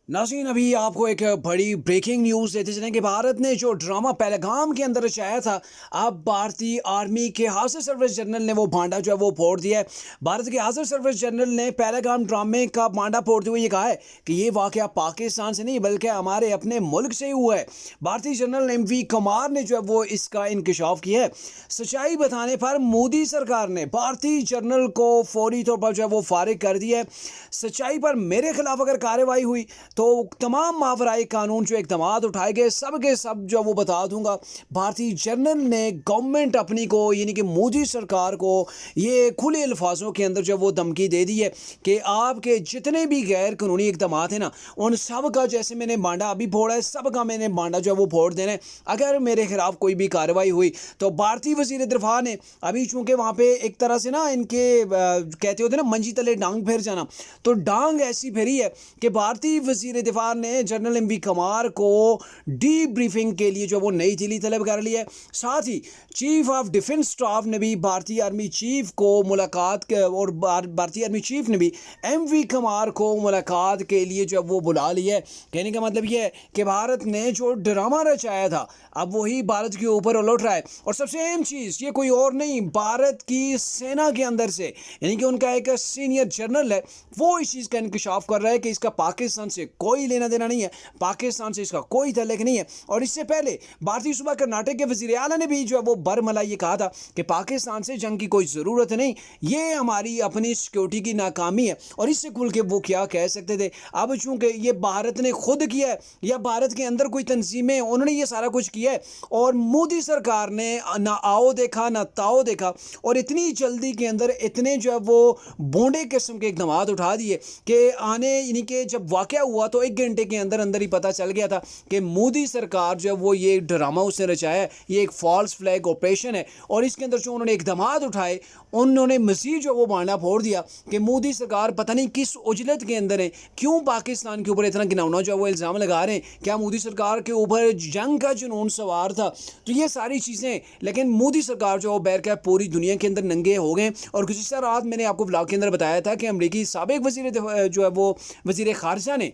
नाज़रीन, अभी आपको एक बड़ी ब्रेकिंग न्यूज़ देते चलें कि भारत ने जो ड्रामा पहलगाम के अंदर रचाया था, अब भारतीय आर्मी के हासिल सर्विस जनरल ने वो भांडा जो है वो फोड़ दिया है। भारत के हासिल सर्विस जनरल ने पहलगाम ड्रामे का भांडा फोड़ते हुए ये कहा है कि ये वाक़या पाकिस्तान से नहीं बल्कि हमारे अपने मुल्क से ही हुआ है। भारतीय जनरल एम.वी. कुमार ने जो है वो इसका इंकशाफ किया है। सच्चाई बताने पर मोदी सरकार ने भारतीय जनरल को फौरी तौर पर जो है वो फारिग कर दिया है। सच्चाई पर मेरे खिलाफ अगर कार्रवाई हुई तो तमाम मावराई कानून जो इकदाम उठाए गए सब के सब जो वो बता दूंगा। भारतीय जनरल ने गवर्नमेंट अपनी को यानी कि मोदी सरकार को ये खुले अल्फाजों के अंदर जो वो धमकी दे दी है कि आपके जितने भी गैर कानूनी इकदाम हैं ना, उन सब का जैसे मैंने बांडा अभी फोड़ा है, सब का मैंने बांडा जो है वो फोड़ देना है। अगर मेरे खिलाफ कोई भी कार्रवाई हुई तो भारतीय वजीर दिफा ने अभी चूंकि वहाँ पे एक तरह से ना इनके कहते होते ना मंजी तले डांग फेर जाना, तो डांग ऐसी फेरी है कि भारतीय वजीर दिफा ने जनरल एम.वी. कुमार को डी ब्रीफिंग के लिए जो वो नई दिल्ली तलब कर लिया है। साथ ही चीफ ऑफ डिफेंस स्टाफ ने भी भारतीय आर्मी चीफ को मुलाकात और भारतीय आर्मी चीफ ने भी एम.वी. कुमार को मुलाकात के लिए जो वो बुला लिया है। कहने का मतलब ये है कि भारत ने जो ड्रामा रचाया था अब वही भारत के ऊपर उलट रहा है। और सबसे अहम चीज़ ये कोई और नहीं, भारत की सेना के अंदर से यानी कि उनका एक सीनियर जनरल है, वो इस चीज़ का इंकशाफ कर रहा है कि इसका पाकिस्तान से कोई लेना देना नहीं है, पाकिस्तान से इसका कोई तल्लुक नहीं है। और इससे पहले भारतीय सूबा कर्नाटक के वज़ीर आला ने भी जो है वो बरमला ये कहा था कि पाकिस्तान से जंग की कोई ज़रूरत नहीं, ये हमारी अपनी सिक्योरिटी की नाकामी है। और इससे खुल के वो क्या कह सकते थे। अब चूंकि ये भारत ने खुद किया है या भारत के अंदर कोई तंजीमें उन्होंने ये सारा कुछ किया है और मोदी सरकार ने ना आओ देखा ना ताओ देखा और इतनी जल्दी के अंदर इतने जो है वो बोंडे किस्म के इकदाम उठा दिए कि आने यानी कि जब वाक़या हुआ तो 1 घंटे के अंदर अंदर ही पता चल गया था कि मोदी सरकार जो है वो ये ड्रामा उसने रचाया है, ये एक फॉल्स फ्लैग ऑपरेशन है। और इसके अंदर जो उन्होंने इकदाम उठाए उन्होंने मज़ीद जो वो भांडा फोड़ दिया कि मोदी सरकार पता नहीं किस उजलत के अंदर है, क्यों पाकिस्तान के ऊपर इतना घिनौना जो है वो इल्ज़ाम लगा रहे हैं। क्या मोदी सरकार के ऊपर जंग का जुनून सवार था? तो ये सारी चीज़ें, लेकिन मोदी सरकार जो बैर का पूरी दुनिया के अंदर नंगे हो गए। और गुज़िश्ता रात मैंने आपको ब्लॉग के अंदर बताया था कि अमरीकी साबिक वज़ीर जो है वो वज़ीर ख़ारजा ने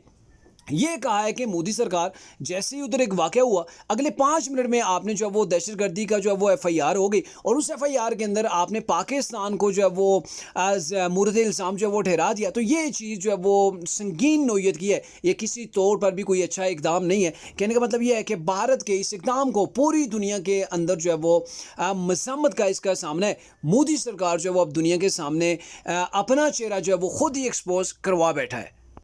ये कहा है कि मोदी सरकार जैसे ही उधर एक वाक़या हुआ अगले 5 मिनट में आपने जो है वो दहशतगर्दी का जो है वो एफआईआर हो गई और उस एफआईआर के अंदर आपने पाकिस्तान को जो है वो मूरत इल्ज़ाम जो है वो ठहरा दिया। तो ये चीज़ जो है वो संगीन नोयत की है, ये किसी तौर पर भी कोई अच्छा इकदाम नहीं है। कहने का मतलब ये है कि भारत के इस इकदाम को पूरी दुनिया के अंदर जो है वो मज़म्मत का इसका सामना है। मोदी सरकार जो है वो अब दुनिया के सामने अपना चेहरा जो है वो खुद ही एक्सपोज करवा बैठा है।